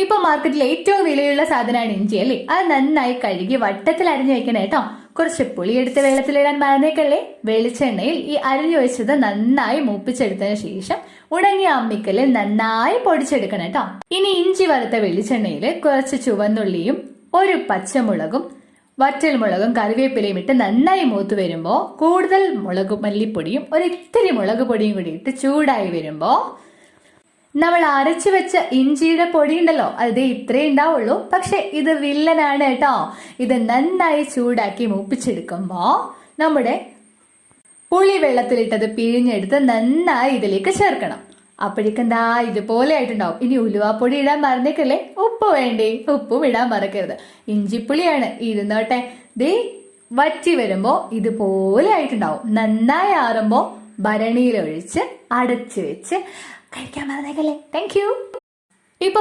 ഇപ്പൊ മാർക്കറ്റിൽ ഏറ്റവും വിലയുള്ള സാധനമാണ് ഇഞ്ചി അല്ലേ. അത് നന്നായി കഴുകി വട്ടത്തിൽ അരിഞ്ഞു വെക്കണേ കേട്ടോ. കുറച്ച് പുളി എടുത്ത് വെള്ളത്തിലിടാൻ മറന്നേക്കല്ലേ. വെളിച്ചെണ്ണയിൽ ഈ അരിഞ്ഞു വെച്ചത് നന്നായി മൂപ്പിച്ചെടുത്തതിന് ശേഷം ഉണങ്ങിയ അമ്മിക്കല്ലിൽ നന്നായി പൊടിച്ചെടുക്കണം കേട്ടോ. ഇനി ഇഞ്ചി വറുത്ത വെളിച്ചെണ്ണയിൽ കുറച്ച് ചുവന്നുള്ളിയും ഒരു പച്ചമുളകും വറ്റൽമുളകും കറിവേപ്പിലയും ഇട്ട് നന്നായി മൂത്ത് വരുമ്പോ കൂടുതൽ മല്ലിപ്പൊടിയും ഒരിത്തിരി മുളക് പൊടിയും കൂടി ഇട്ട് ചൂടായി വരുമ്പോ നമ്മൾ അരച്ചു വെച്ച ഇഞ്ചിയുടെ പൊടി ഉണ്ടല്ലോ, അത് ഇത്രേ ഉണ്ടാവുള്ളൂ. പക്ഷെ ഇത് വില്ലനാണ് കേട്ടോ. ഇത് നന്നായി ചൂടാക്കി മൂപ്പിച്ചെടുക്കുമ്പോ നമ്മുടെ പുളി വെള്ളത്തിലിട്ടത് പിഴിഞ്ഞെടുത്ത് നന്നായി ഇതിലേക്ക് ചേർക്കണം. അപ്പോഴേക്കെന്താ ഇതുപോലെ ആയിട്ടുണ്ടാവും. ഇനി ഉലുവാപ്പൊടി ഇടാൻ മറന്നേക്കല്ലേ. ഉപ്പ് വേണ്ടേ, ഉപ്പും ഇടാൻ മറക്കരുത്. ഇഞ്ചിപ്പുളിയാണ്, ഇരുന്നോട്ടെ. ദേ വറ്റി വരുമ്പോ ഇതുപോലെ ആയിട്ടുണ്ടാവും. നന്നായി ആറുമ്പോ ഭരണിയിലൊഴിച്ച് അടച്ചു വെച്ച് കഴിക്കാൻ മറന്നേക്കല്ലേ. Thank you. ഇപ്പൊ